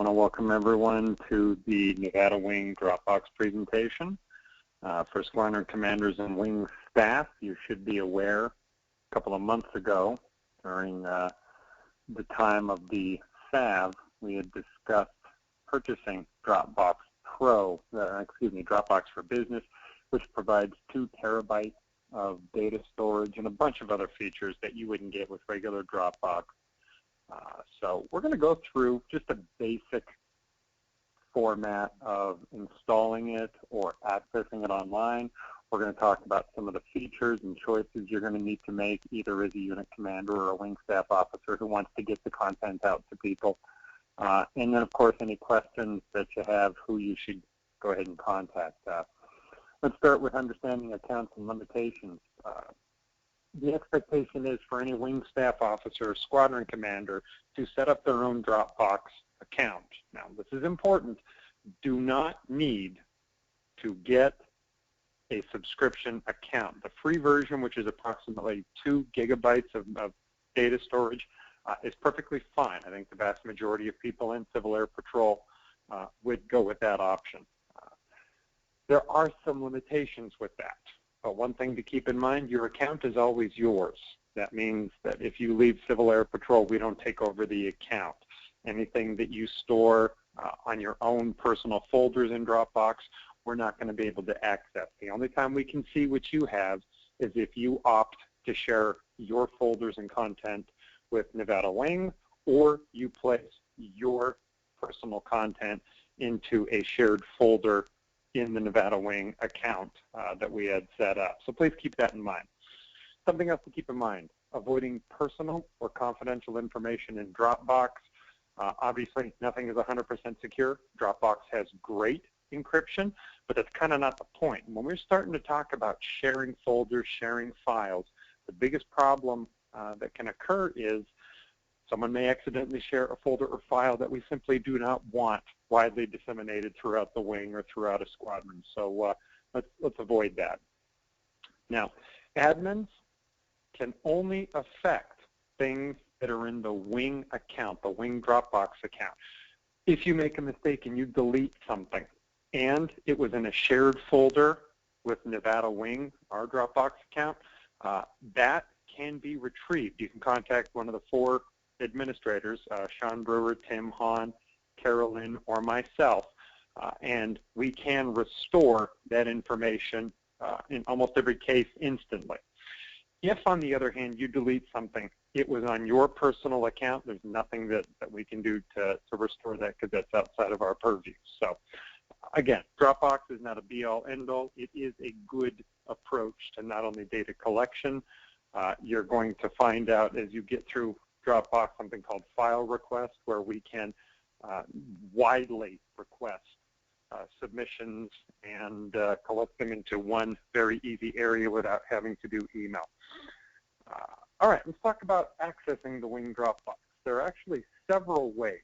I want to welcome everyone to the Nevada Wing Dropbox presentation. For squadron commanders and wing staff, you should be aware a couple of months ago during the time of the SAV, we had discussed purchasing Dropbox Dropbox for Business, which provides 2 terabytes of data storage and a bunch of other features that you wouldn't get with regular Dropbox. So we're going to go through just a basic format of installing it or accessing it online. We're going to talk about some of the features and choices you're going to need to make either as a unit commander or a wing staff officer who wants to get the content out to people. And then, of course, any questions that you have, who you should go ahead and contact. Let's start with understanding accounts and limitations. The expectation is for any wing staff officer or squadron commander to set up their own Dropbox account. Now, this is important. Do not need to get a subscription account. The free version, which is approximately 2 gigabytes of data storage, is perfectly fine. I think the vast majority of people in Civil Air Patrol would go with that option. There are some limitations with that. But one thing to keep in mind, your account is always yours. That means that if you leave Civil Air Patrol, we don't take over the account. Anything that you store on your own personal folders in Dropbox, we're not going to be able to access. The only time we can see what you have is if you opt to share your folders and content with Nevada Wing, or you place your personal content into a shared folder in the Nevada Wing account that we had set up. So please keep that in mind. Something else to keep in mind, avoiding personal or confidential information in Dropbox. Obviously, nothing is 100% secure. Dropbox has great encryption, but that's kind of not the point. When we're starting to talk about sharing folders, sharing files, the biggest problem that can occur is someone may accidentally share a folder or file that we simply do not want widely disseminated throughout the wing or throughout a squadron. So let's avoid that. Now, admins can only affect things that are in the wing account, the wing Dropbox account. If you make a mistake and you delete something and it was in a shared folder with Nevada Wing, our Dropbox account, that can be retrieved. You can contact one of the 4 administrators, Sean Brewer, Tim Hahn, Carolyn, or myself, and we can restore that information in almost every case instantly. If, on the other hand, you delete something, it was on your personal account, there's nothing that we can do to restore that because that's outside of our purview. So, again, Dropbox is not a be-all, end-all. It is a good approach to not only data collection. You're going to find out as you get through Dropbox something called file request, where we can widely request submissions and collect them into one very easy area without having to do email. All right, let's talk about accessing the Wing Dropbox. There are actually several ways,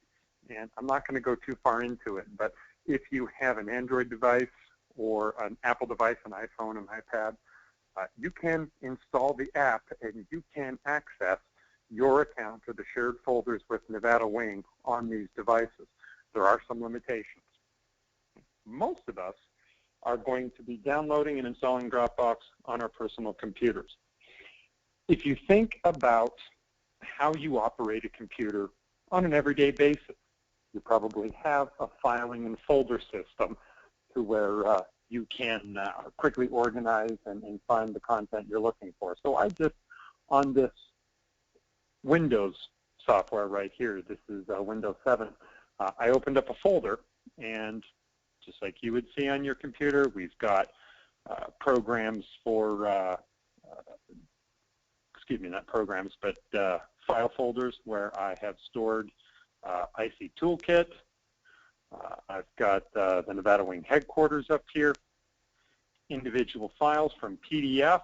and I'm not going to go too far into it, but if you have an Android device or an Apple device, an iPhone, an iPad, you can install the app and you can access your account or the shared folders with Nevada Wing on these devices. There are some limitations. Most of us are going to be downloading and installing Dropbox on our personal computers. If you think about how you operate a computer on an everyday basis, you probably have a filing and folder system to where you can quickly organize and find the content you're looking for. So I just, on this Windows software right here, this is Windows 7, I opened up a folder, and just like you would see on your computer, we've got programs for, excuse me, not programs, but file folders where I have stored IC Toolkit. I've got the Nevada Wing headquarters up here, individual files from PDF,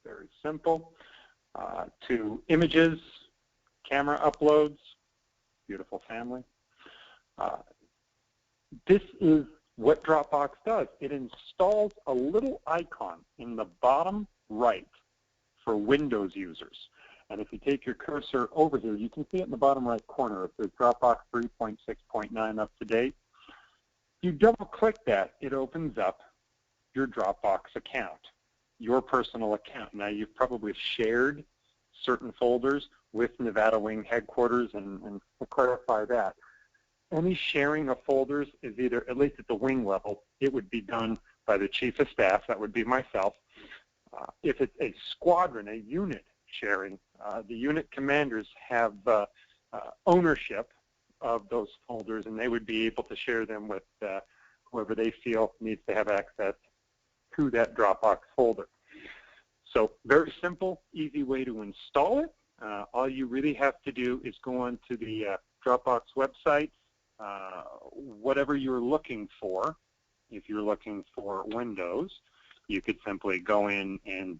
very simple, to images, camera uploads, beautiful family. This is what Dropbox does. It installs a little icon in the bottom right for Windows users. And if you take your cursor over here, you can see it in the bottom right corner. It says Dropbox 3.6.9 up to date. You double click that, it opens up your Dropbox account, your personal account. Now, you've probably shared certain folders with Nevada Wing headquarters, and to clarify that, any sharing of folders is either, at least at the wing level, it would be done by the chief of staff, that would be myself. If it's a squadron, a unit sharing, the unit commanders have ownership of those folders, and they would be able to share them with whoever they feel needs to have access to that Dropbox folder. So very simple, easy way to install it. All you really have to do is go onto the Dropbox website, whatever you're looking for. If you're looking for Windows, you could simply go in and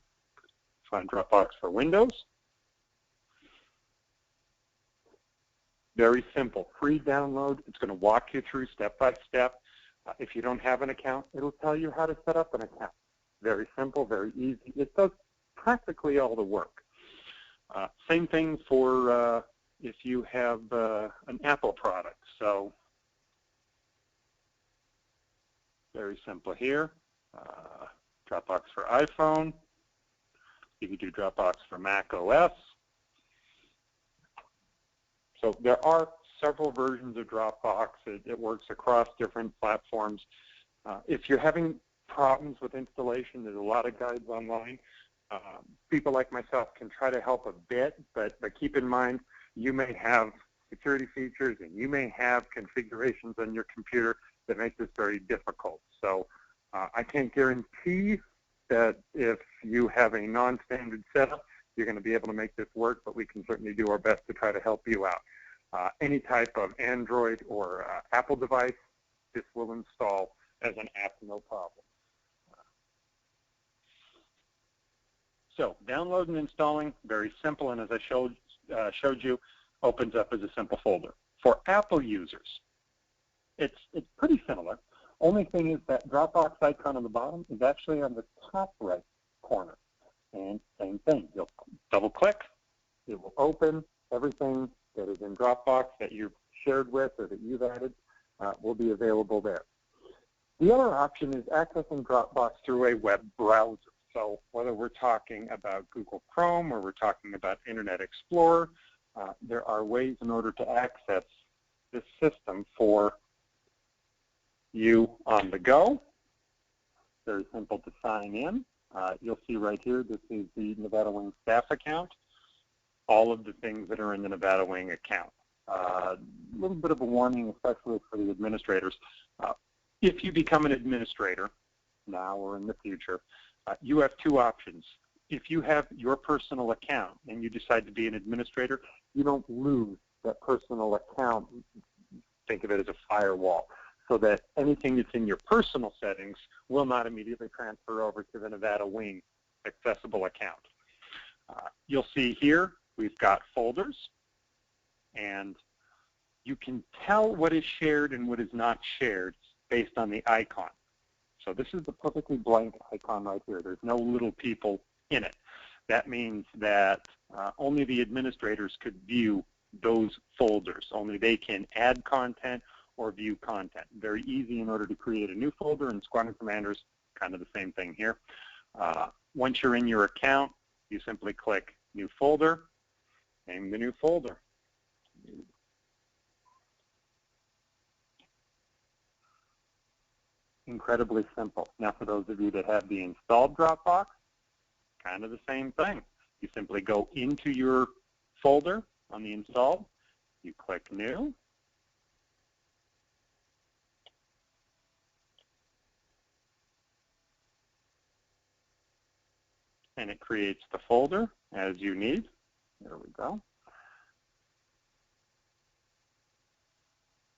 find Dropbox for Windows. Very simple, free download. It's going to walk you through step by step. If you don't have an account, it'll tell you how to set up an account. Very simple, very easy. It does practically all the work. Same thing for if you have an Apple product. So very simple here. Dropbox for iPhone. You can do Dropbox for Mac OS. So there are several versions of Dropbox. It works across different platforms. If you're having problems with installation, there's a lot of guides online. People like myself can try to help a bit, but keep in mind you may have security features and you may have configurations on your computer that make this very difficult. So I can't guarantee that if you have a non-standard setup, you're going to be able to make this work, but we can certainly do our best to try to help you out. Any type of Android or Apple device, this will install as an app, no problem. So downloading and installing, very simple, and as I showed you, opens up as a simple folder. For Apple users, it's pretty similar. Only thing is that Dropbox icon on the bottom is actually on the top right corner. And same thing, you'll double click, it will open. Everything that is in Dropbox that you've shared with or that you've added will be available there. The other option is accessing Dropbox through a web browser. So whether we're talking about Google Chrome or we're talking about Internet Explorer, there are ways in order to access this system for you on the go. Very simple to sign in. You'll see right here, this is the Nevada Wing staff account. All of the things that are in the Nevada Wing account. A little bit of a warning, especially for the administrators. If you become an administrator, now or in the future, you have two options. If you have your personal account and you decide to be an administrator, you don't lose that personal account. Think of it as a firewall, so that anything that's in your personal settings will not immediately transfer over to the Nevada Wing accessible account. You'll see here we've got folders, and you can tell what is shared and what is not shared based on the icon. So this is the perfectly blank icon right here. There's no little people in it. That means that only the administrators could view those folders. Only they can add content or view content. Very easy in order to create a new folder, and Squadron Commanders, kind of the same thing here. Once you're in your account, you simply click New Folder, name the new folder. Incredibly simple. Now for those of you that have the installed Dropbox, kind of the same thing. You simply go into your folder on the installed, you click New, and it creates the folder as you need. There we go.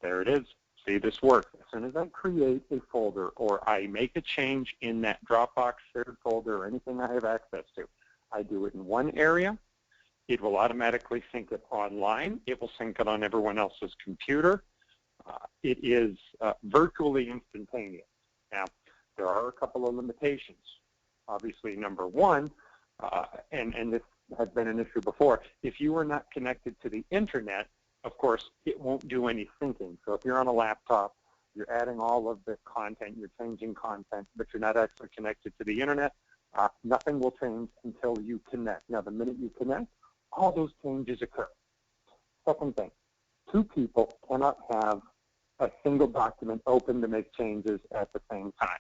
There it is. See, this works. As soon as I create a folder or I make a change in that Dropbox shared folder or anything I have access to, I do it in one area. It will automatically sync it online. It will sync it on everyone else's computer. It is virtually instantaneous. Now, there are a couple of limitations. Obviously, number one, and this has been an issue before. If you are not connected to the internet, of course, it won't do any syncing. So if you're on a laptop, you're adding all of the content, you're changing content, but you're not actually connected to the internet, nothing will change until you connect. Now, the minute you connect, all those changes occur. Second thing, two people cannot have a single document open to make changes at the same time.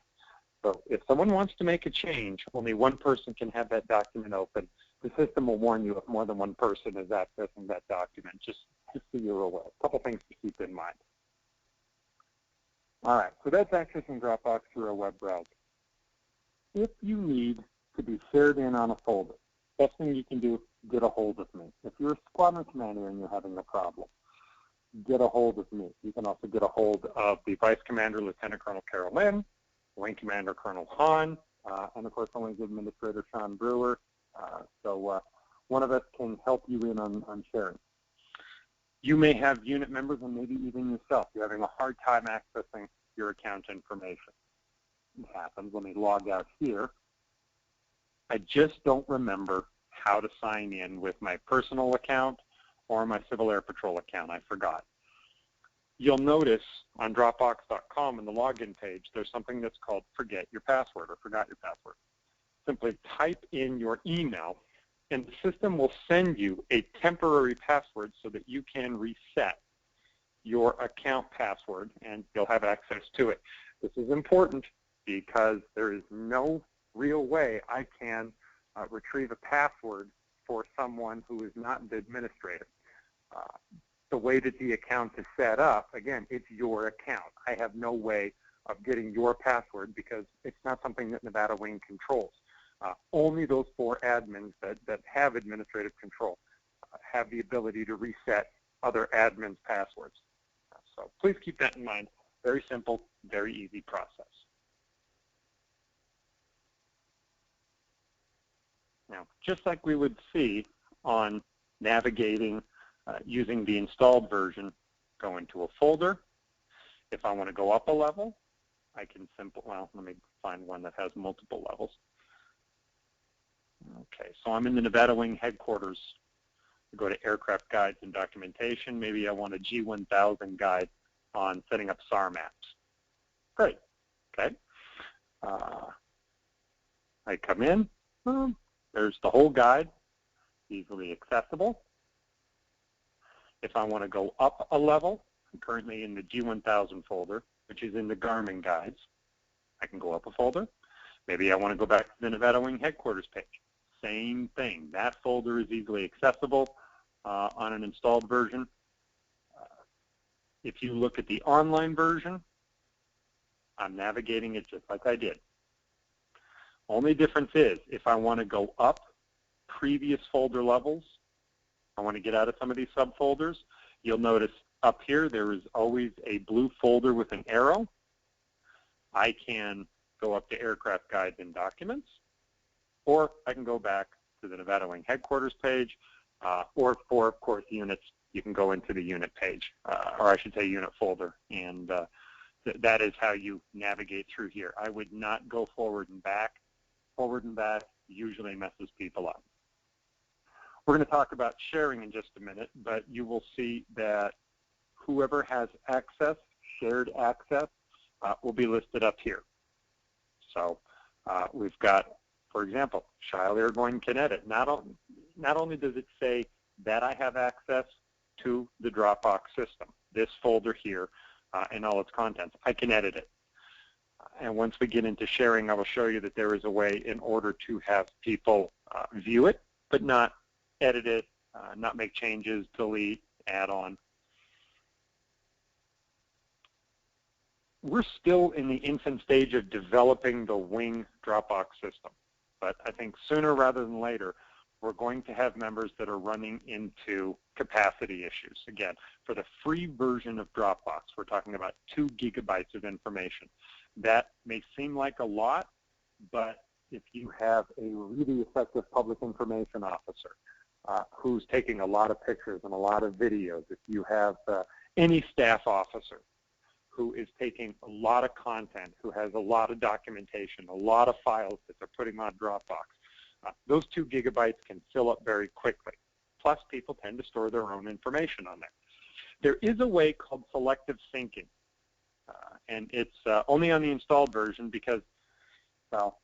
So if someone wants to make a change, only one person can have that document open. The system will warn you if more than one person is accessing that document, just so you're aware. A couple things to keep in mind. All right, so that's accessing Dropbox through a web browser. If you need to be shared in on a folder, best thing you can do, get a hold of me. If you're a squadron commander and you're having a problem, get a hold of me. You can also get a hold of the Vice Commander, Lieutenant Colonel Carol Lynn, Wing Commander Colonel Hahn, and of course the Wing Administrator Sean Brewer. So one of us can help you in on sharing. You may have unit members and maybe even yourself. You're having a hard time accessing your account information. It happens. Let me log out here. I just don't remember how to sign in with my personal account or my Civil Air Patrol account. I forgot. You'll notice on Dropbox.com in the login page, there's something that's called Forget Your Password or Forgot Your Password. Simply type in your email, and the system will send you a temporary password so that you can reset your account password, and you'll have access to it. This is important because there is no real way I can retrieve a password for someone who is not the administrator. The way that the account is set up, again, it's your account. I have no way of getting your password because it's not something that Nevada Wing controls. Only those 4 admins that have administrative control have the ability to reset other admins' passwords. So please keep that in mind. Very simple, very easy process. Now, just like we would see on navigating using the installed version, go into a folder. If I want to go up a level, I can well, let me find one that has multiple levels. Okay, so I'm in the Nevada Wing headquarters. I go to aircraft guides and documentation. Maybe I want a G1000 guide on setting up SAR maps. Great, okay. I come in, there's the whole guide, easily accessible. If I want to go up a level, I'm currently in the G1000 folder, which is in the Garmin guides. I can go up a folder. Maybe I want to go back to the Nevada Wing headquarters page. Same thing. That folder is easily accessible on an installed version. If you look at the online version, I'm navigating it just like I did. Only difference is if I want to go up previous folder levels, I want to get out of some of these subfolders, you'll notice up here there is always a blue folder with an arrow. I can go up to aircraft guides and documents, or I can go back to the Nevada Wing headquarters page, or for, of course, units, you can go into the unit page, or I should say unit folder, and that is how you navigate through here. I would not go forward and back. Forward and back usually messes people up. We're going to talk about sharing in just a minute, but you will see that whoever has access, shared access, will be listed up here. So we've got, for example, Shiloh Airborne Kinetic. Not only does it say that I have access to the Dropbox system, this folder here and all its contents, I can edit it. And once we get into sharing, I will show you that there is a way in order to have people view it, but not edit it, not make changes, delete, add on. We're still in the infant stage of developing the Wing Dropbox system, but I think sooner rather than later, we're going to have members that are running into capacity issues. Again, for the free version of Dropbox, we're talking about 2 gigabytes of information. That may seem like a lot, but if you have a really effective public information officer who's taking a lot of pictures and a lot of videos, if you have any staff officer who is taking a lot of content, who has a lot of documentation, a lot of files that they're putting on Dropbox, Those 2 gigabytes can fill up very quickly. Plus, people tend to store their own information on there. There is a way called selective syncing, and it's only on the installed version because, well,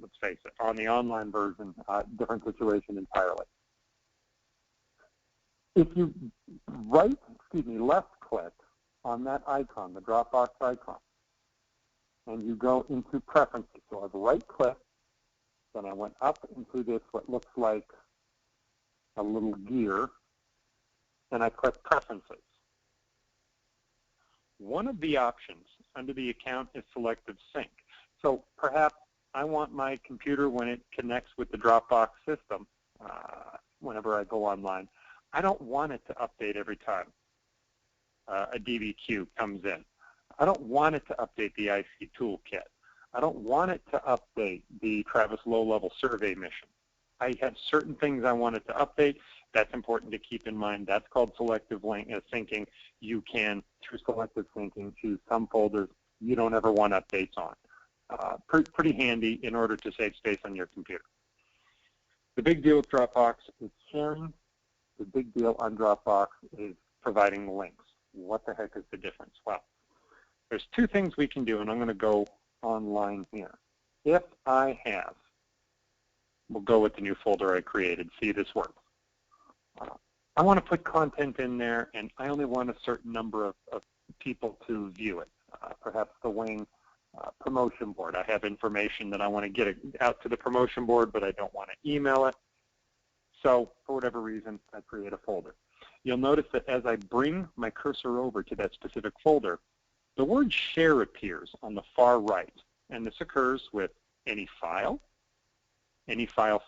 let's face it, on the online version, different situation entirely. If you left click on that icon, the Dropbox icon, and you go into preferences, so I've right clicked, then I went up into this, what looks like a little gear, and I click preferences. One of the options under the account is selective sync. So perhaps I want my computer, when it connects with the Dropbox system, whenever I go online, I don't want it to update every time a DBQ comes in. I don't want it to update the IC toolkit. I don't want it to update the Travis low-level survey mission. I have certain things I want it to update. That's important to keep in mind. That's called selective syncing. You can, through selective syncing, choose some folders you don't ever want updates on. Pretty handy in order to save space on your computer. The big deal with Dropbox is sharing. The big deal on Dropbox is providing the links. What the heck is the difference? Well, there's 2 things we can do, and I'm going to go online here. If I have, we'll go with the new folder I created. See, this works. I want to put content in there, and I only want a certain number of people to view it. Perhaps the wing promotion board. I have information that I want to get out to the promotion board, but I don't want to email it. So for whatever reason, I create a folder. You'll notice that as I bring my cursor over to that specific folder, the word share appears on the far right. And this occurs with any file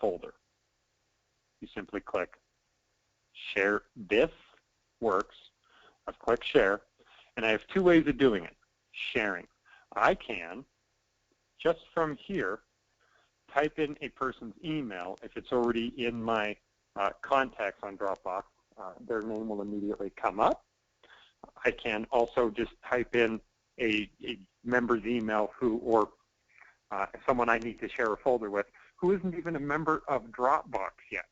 folder. You simply click share. This works. I've clicked share. And I have 2 ways of doing it. Sharing. I can, just from here, type in a person's email. If it's already in my contacts on Dropbox, their name will immediately come up. I can also just type in a member's email or someone I need to share a folder with who isn't even a member of Dropbox yet.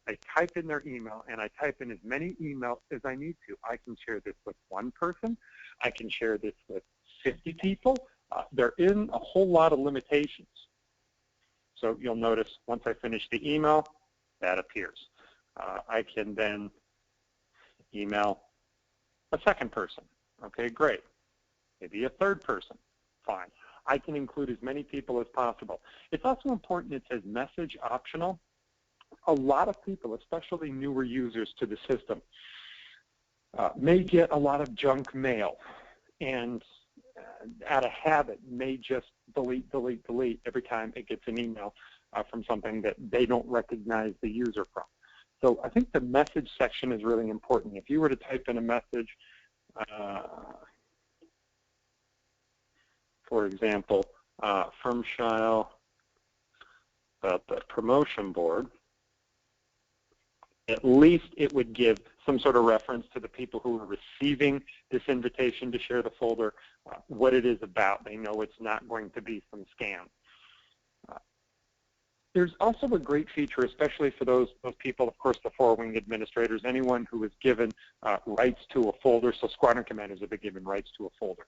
I type in their email, and I type in as many emails as I need to. I can share this with 1 person. I can share this with 50 people. There isn't a whole lot of limitations. So you'll notice once I finish the email, that appears. I can then email a 2nd person. Okay, great. Maybe a 3rd person. Fine. I can include as many people as possible. It's also important it says message optional. A lot of people, especially newer users to the system, may get a lot of junk mail, and out of habit may just delete every time it gets an email from something that they don't recognize the user from. So I think the message section is really important. If you were to type in a message, for example, from Shile about the promotion board, at least it would give some sort of reference to the people who are receiving this invitation to share the folder, what it is about. They know it's not going to be some scam. There's also a great feature, especially for those people, of course, the 4-wing administrators, anyone who is given rights to a folder. So squadron commanders have been given rights to a folder.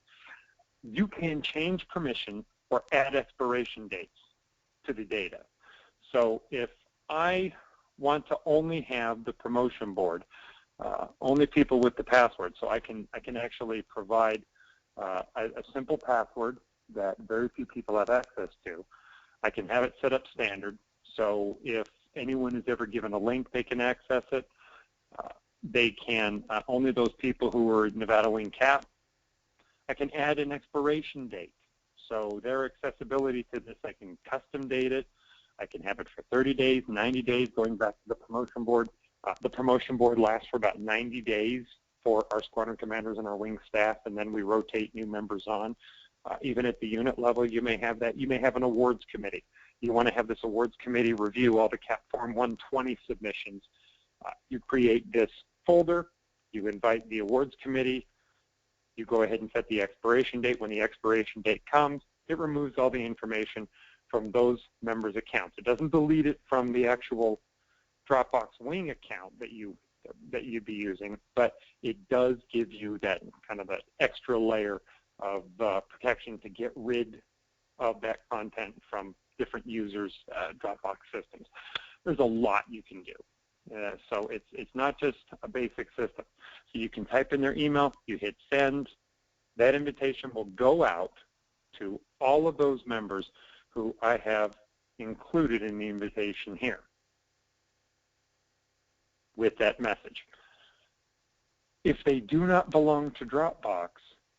You can change permission or add expiration dates to the data. So if I want to only have the promotion board, only people with the password, so I can actually provide a simple password that very few people have access to. I can have it set up standard, so if anyone is ever given a link, they can access it. They can, only those people who are Nevada Wing Cap. I can add an expiration date. So their accessibility to this, I can custom date it. I can have it for 30 days, 90 days, going back to the promotion board. The promotion board lasts for about 90 days for our squadron commanders and our wing staff, and then we rotate new members on. Even at the unit level, you may have that. You may have an awards committee. You want to have this awards committee review all the CAP Form 120 submissions. You create this folder. You invite the awards committee. You go ahead and set the expiration date. When the expiration date comes, it removes all the information from those members' accounts. It doesn't delete it from the actual Dropbox Wing account that you'd be using, but it does give you that kind of an extra layer of protection to get rid of that content from different users' Dropbox systems. There's a lot you can do. So it's not just a basic system. So you can type in their email, you hit send, that invitation will go out to all of those members who I have included in the invitation here with that message. If they do not belong to Dropbox,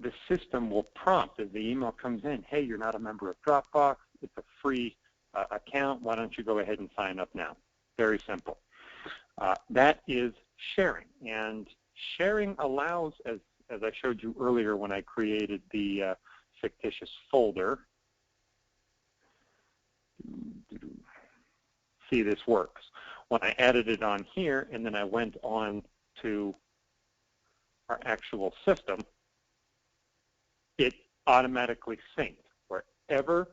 the system will prompt as the email comes in, hey, you're not a member of Dropbox, it's a free account, why don't you go ahead and sign up now? Very simple. That is sharing, and sharing allows, as I showed you earlier when I created the fictitious folder. See, this works. When I added it on here and then I went on to our actual system, it automatically synced. Wherever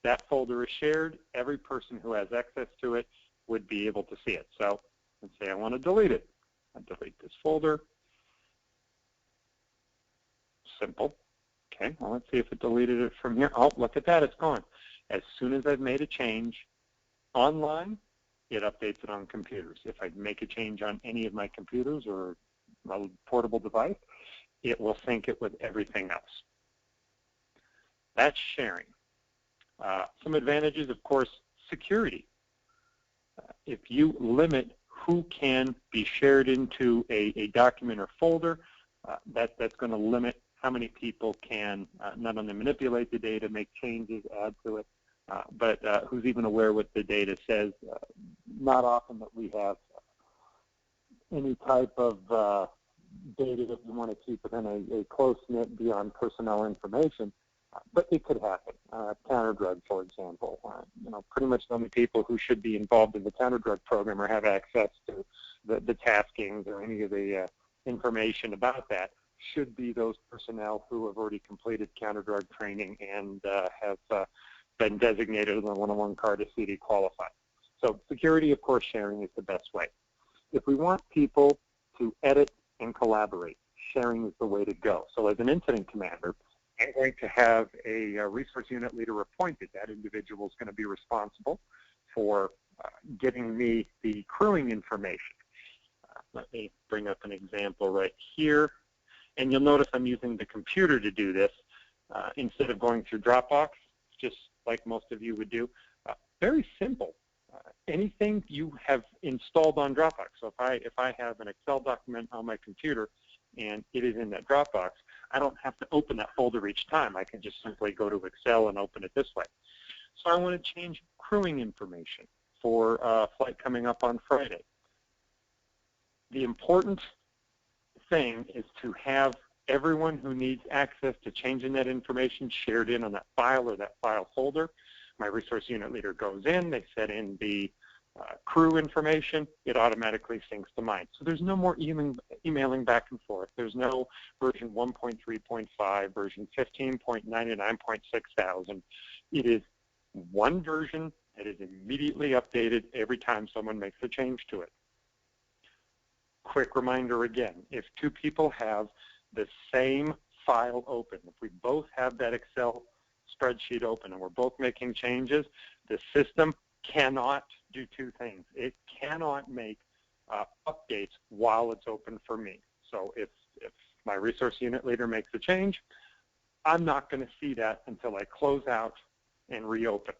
that folder is shared, every person who has access to it would be able to see it. So let's say I want to delete it. I delete this folder. Simple. Okay, well, let's see if it deleted it from here. Oh, look at that, it's gone. As soon as I've made a change online, it updates it on computers. If I make a change on any of my computers or a portable device, it will sync it with everything else. That's sharing. Some advantages, of course, security. If you limit who can be shared into a document or folder, that's going to limit how many people can not only manipulate the data, make changes, add to it, but who's even aware what the data says. Not often that we have any type of data that we want to keep within a close-knit beyond personnel information, but it could happen. Counter-drug, for example. Pretty much the only people who should be involved in the counter-drug program or have access to the taskings or any of the information about that should be those personnel who have already completed counter-drug training and have been designated on the 101 card as CD qualified. So security, of course, sharing is the best way. If we want people to edit and collaborate, sharing is the way to go. So as an incident commander, I'm going to have a resource unit leader appointed. That individual is going to be responsible for getting me the crewing information. Let me bring up an example right here. And you'll notice I'm using the computer to do this instead of going through Dropbox, just like most of you would do. Very simple. Anything you have installed on Dropbox. So if I have an Excel document on my computer and it is in that Dropbox, I don't have to open that folder each time. I can just simply go to Excel and open it this way. So I want to change crewing information for a flight coming up on Friday. The important thing is to have everyone who needs access to changing that information shared in on that file or that file folder. My resource unit leader goes in, they set in the crew information, it automatically syncs to mine. So there's no more emailing back and forth. There's no version 1.3.5, version 15.99.6,000. It is one version that is immediately updated every time someone makes a change to it. Quick reminder again, if two people have the same file open, if we both have that Excel spreadsheet open and we're both making changes, the system cannot do two things. It cannot make updates while it's open for me. So if my resource unit leader makes a change, I'm not going to see that until I close out and reopen.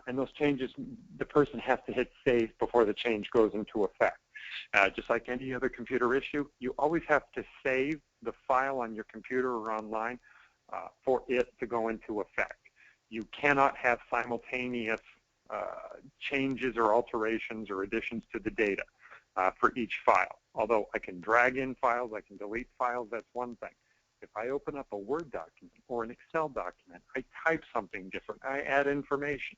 And those changes, the person has to hit save before the change goes into effect. Just like any other computer issue, you always have to save the file on your computer or online for it to go into effect. You cannot have simultaneous changes or alterations or additions to the data for each file. Although I can drag in files, I can delete files, that's one thing. If I open up a Word document or an Excel document, I type something different, I add information,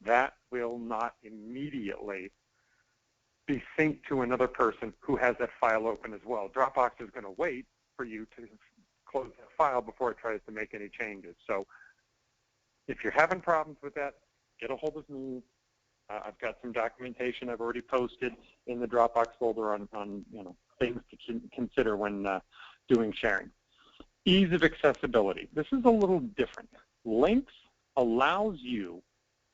that will not immediately be synced to another person who has that file open as well. Dropbox is going to wait for you to close that file before it tries to make any changes. So If you're having problems with that, get a hold of me. I've got some documentation I've already posted in the Dropbox folder on things to consider when doing sharing. Ease of accessibility. This is a little different. Links allows you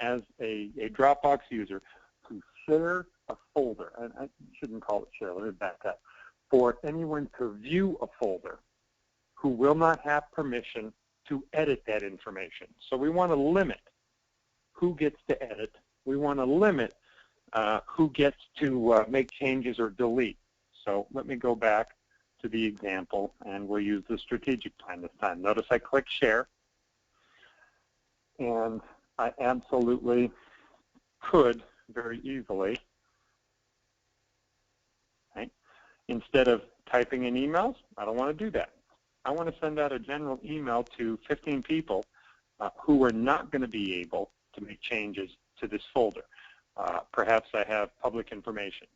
as a Dropbox user to share a folder, and I shouldn't call it share, let me back up, for anyone to view a folder who will not have permission to edit that information. So we want to limit who gets to edit. We want to limit who gets to make changes or delete. So let me go back to the example, and we'll use the strategic plan this time. Notice I click share, and I absolutely could very easily, right? Instead of typing in emails, I don't want to do that. I want to send out a general email to 15 people who are not going to be able to make changes to this folder. Perhaps I have public information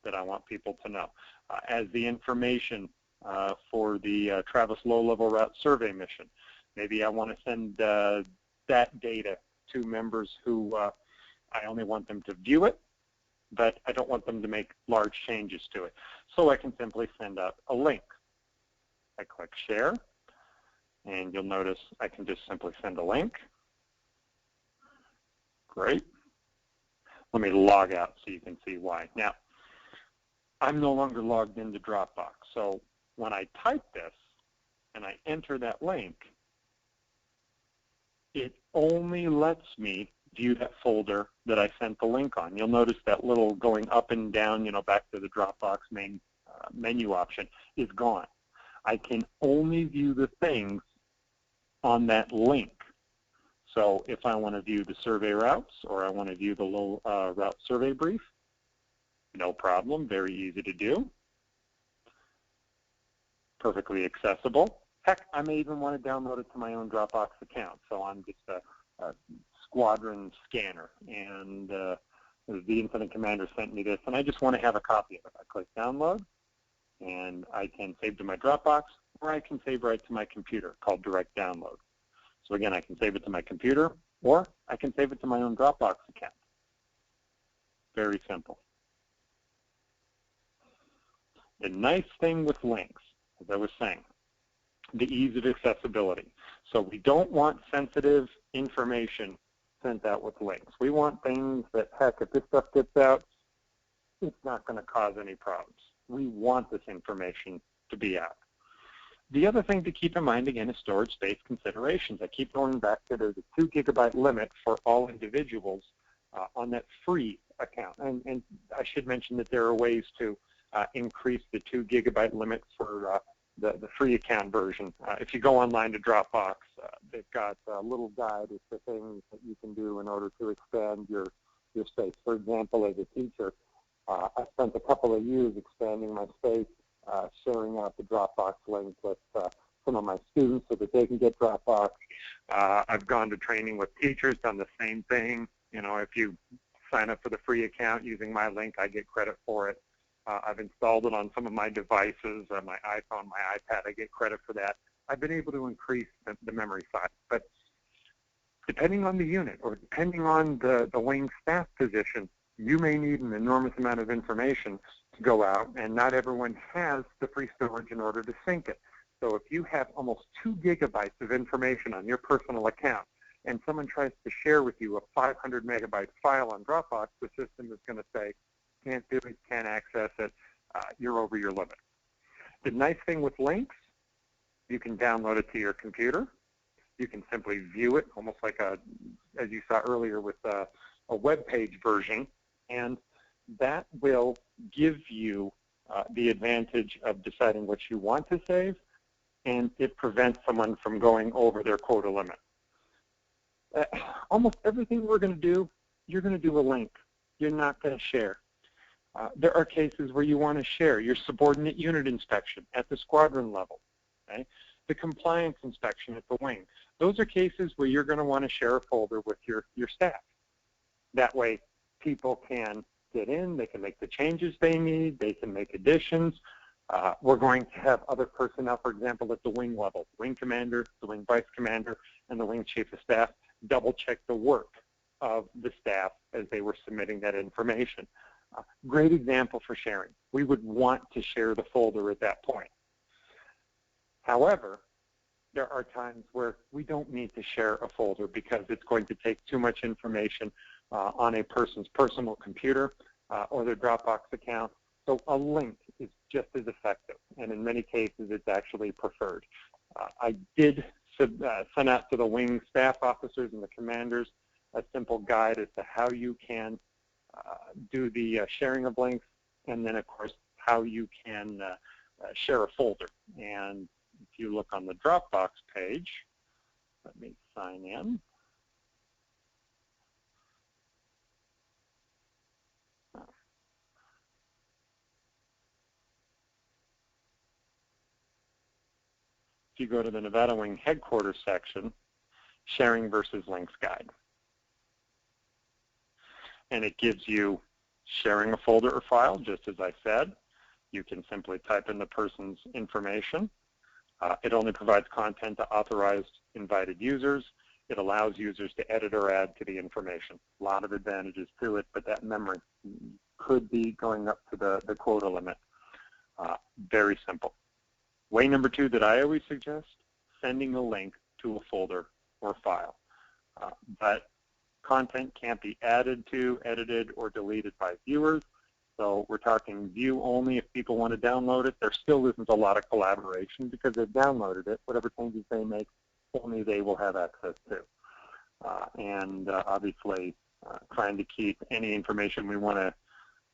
that I want people to know. As the information for the Travis Low-Level Route Survey mission, maybe I want to send that data to members who I only want them to view it, but I don't want them to make large changes to it. So I can simply send out a link. I click share, and you'll notice I can just simply send a link. Great. Let me log out so you can see why. Now, I'm no longer logged into Dropbox. So when I type this and I enter that link, it only lets me view that folder that I sent the link on. You'll notice that little going up and down, back to the Dropbox main menu option is gone. I can only view the things on that link. So if I want to view the survey routes or I want to view the low route survey brief, no problem, very easy to do. Perfectly accessible. Heck, I may even want to download it to my own Dropbox account. So I'm just a squadron scanner, and the incident commander sent me this, and I just want to have a copy of it. I click download, and I can save to my Dropbox, or I can save right to my computer, called direct download. So again, I can save it to my computer, or I can save it to my own Dropbox account. Very simple. The nice thing with links, as I was saying, the ease of accessibility. So we don't want sensitive information sent out with links. We want things that, heck, if this stuff gets out, it's not going to cause any problems. We want this information to be out. The other thing to keep in mind, again, is storage space considerations. I keep going back to the 2 GB limit for all individuals on that free account. And I should mention that there are ways to increase the 2 GB limit for the free account version. If you go online to Dropbox, they've got a little guide as to things that you can do in order to expand your space. For example, as a teacher, I spent a couple of years expanding my space, sharing out the Dropbox link with some of my students so that they can get Dropbox. I've gone to training with teachers, done the same thing. If you sign up for the free account using my link, I get credit for it. I've installed it on some of my devices, my iPhone, my iPad, I get credit for that. I've been able to increase the memory size. But depending on the unit or depending on the wing staff position, you may need an enormous amount of information to go out, and not everyone has the free storage in order to sync it. So if you have almost 2 GB of information on your personal account and someone tries to share with you a 500 MB file on Dropbox, the system is going to say, can't do it, can't access it, you're over your limit. The nice thing with links, you can download it to your computer. You can simply view it, almost like as you saw earlier with a web page version, and that will give you the advantage of deciding what you want to save, and it prevents someone from going over their quota limit. Almost everything we're going to do, you're going to do a link. You're not going to share. There are cases where you want to share your subordinate unit inspection at the squadron level, okay? The compliance inspection at the wing. Those are cases where you're going to want to share a folder with your staff. That way, people can get in, they can make the changes they need, they can make additions. We're going to have other personnel, for example, at the wing level, wing commander, the wing vice commander, and the wing chief of staff. double-check the work of the staff as they were submitting that information. Great example for sharing. We would want to share the folder at that point. However, there are times where we don't need to share a folder because it's going to take too much information on a person's personal computer or their Dropbox account. So a link is just as effective, and in many cases, it's actually preferred. I did send out to the wing staff officers and the commanders a simple guide as to how you can do the sharing of links, and then, of course, how you can share a folder. And if you look on the Dropbox page, let me sign in. If you go to the Nevada Wing Headquarters section, Sharing versus Links Guide. And it gives you sharing a folder or file, just as I said. You can simply type in the person's information. It only provides content to authorized invited users. It allows users to edit or add to the information. A lot of advantages to it, but that memory could be going up to the quota limit. Very simple. Way number 2 that I always suggest, sending a link to a folder or file. But content can't be added to, edited, or deleted by viewers. So we're talking view only. If people want to download it, there still isn't a lot of collaboration because they've downloaded it. Whatever changes they make, only they will have access to. Obviously, trying to keep any information we want to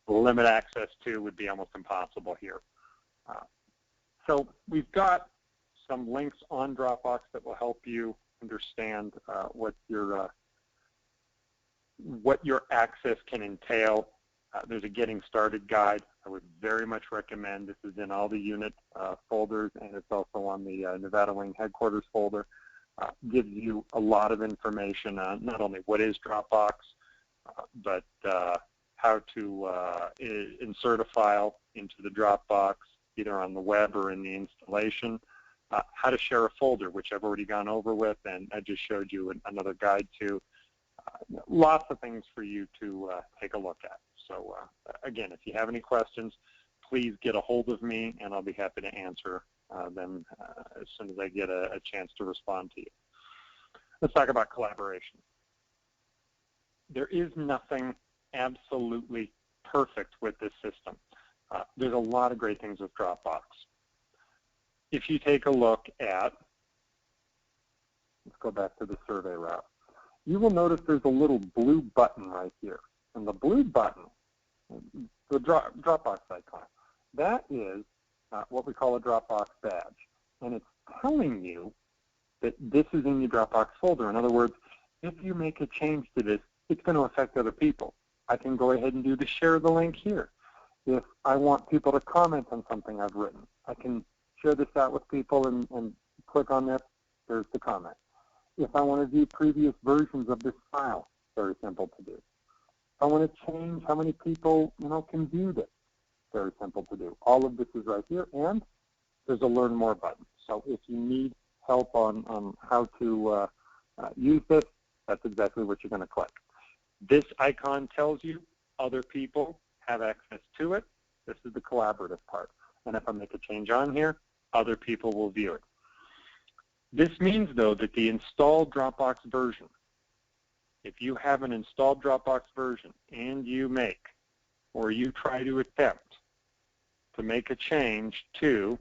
limit access to would be almost impossible here. So we've got some links on Dropbox that will help you understand what your access can entail. There's a getting started guide. I would very much recommend. This is in all the unit folders, and it's also on the Nevada Wing Headquarters folder. Gives you a lot of information on not only what is Dropbox, but how to insert a file into the Dropbox, either on the web or in the installation. How to share a folder, which I've already gone over with, and I just showed you another guide to. Lots of things for you to take a look at. So again, if you have any questions, please get a hold of me, and I'll be happy to answer them as soon as I get a chance to respond to you. Let's talk about collaboration. There is nothing absolutely perfect with this system. There's a lot of great things with Dropbox. If you take a look at, let's go back to the survey route, you will notice there's a little blue button right here. And the blue button, the Dropbox icon, that is what we call a Dropbox badge. And it's telling you that this is in your Dropbox folder. In other words, if you make a change to this, it's going to affect other people. I can go ahead and do the share the link here. If I want people to comment on something I've written, I can share this out with people and click on this. There's the comment. If I want to view previous versions of this file, very simple to do. If I want to change how many people can view this, very simple to do. All of this is right here, and there's a Learn More button. So if you need help on how to use this, that's exactly what you're going to click. This icon tells you other people have access to it. This is the collaborative part. And if I make a change on here, other people will view it. This means, though, that the installed Dropbox version, if you have an installed Dropbox version and you make, or you try to attempt to make a change to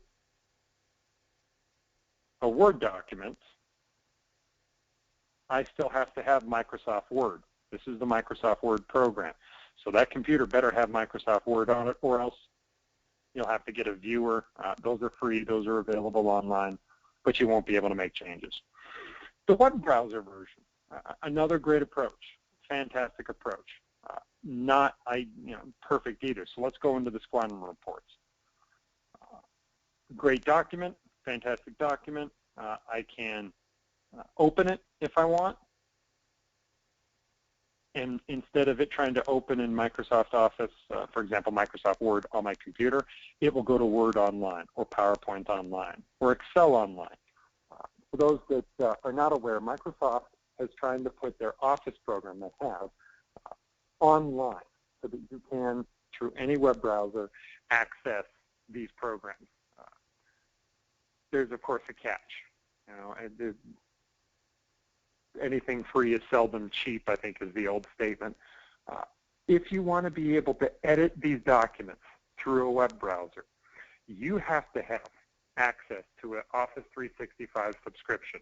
a Word document, I still have to have Microsoft Word. This is the Microsoft Word program. So that computer better have Microsoft Word on it, or else you'll have to get a viewer. Those are free. Those are available online, but you won't be able to make changes. The web browser version, another great approach, fantastic approach. Not perfect either. So let's go into the squadron reports. Great document, fantastic document. I can open it if I want. And instead of it trying to open in Microsoft Office, for example, Microsoft Word on my computer, it will go to Word Online or PowerPoint Online or Excel Online. For those that are not aware, Microsoft as trying to put their Office program they have online so that you can, through any web browser, access these programs. There's, of course, a catch. You know, anything free is seldom cheap, I think is the old statement. If you want to be able to edit these documents through a web browser, you have to have access to an Office 365 subscription.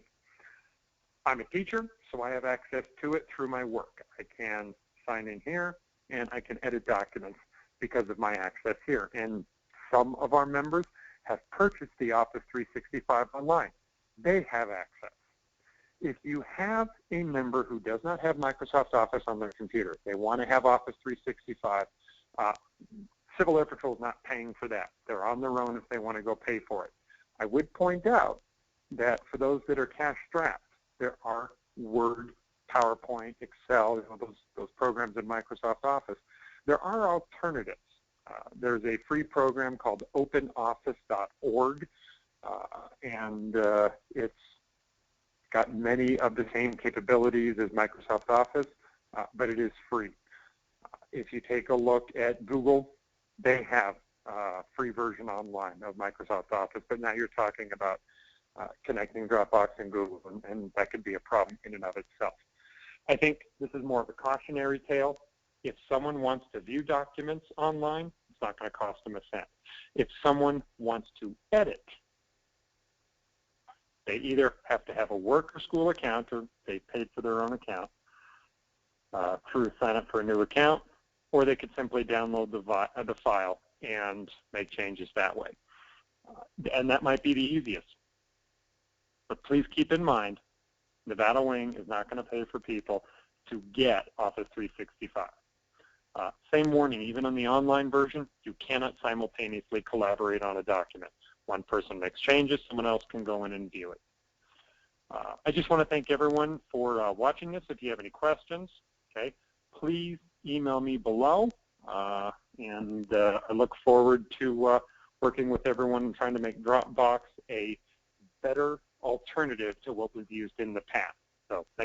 I'm a teacher, so I have access to it through my work. I can sign in here, and I can edit documents because of my access here. And some of our members have purchased the Office 365 online. They have access. If you have a member who does not have Microsoft Office on their computer, they want to have Office 365, Civil Air Patrol is not paying for that. They're on their own if they want to go pay for it. I would point out that for those that are cash-strapped, there are Word, PowerPoint, Excel, you know, those programs in Microsoft Office. There are alternatives. There's a free program called openoffice.org, and it's got many of the same capabilities as Microsoft Office, but it is free. If you take a look at Google, they have a free version online of Microsoft Office, but now you're talking about connecting Dropbox and Google, and that could be a problem in and of itself. I think this is more of a cautionary tale. If someone wants to view documents online, it's not going to cost them a cent. If someone wants to edit, they either have to have a work or school account, or they paid for their own account through sign up for a new account, or they could simply download the file and make changes that way. And that might be the easiest. But please keep in mind, Nevada Wing is not going to pay for people to get Office 365. Same warning, even on the online version, you cannot simultaneously collaborate on a document. One person makes changes, someone else can go in and view it. I just want to thank everyone for watching this. If you have any questions, okay, please email me below, and I look forward to working with everyone and trying to make Dropbox a better alternative to what was used in the past. So thank you.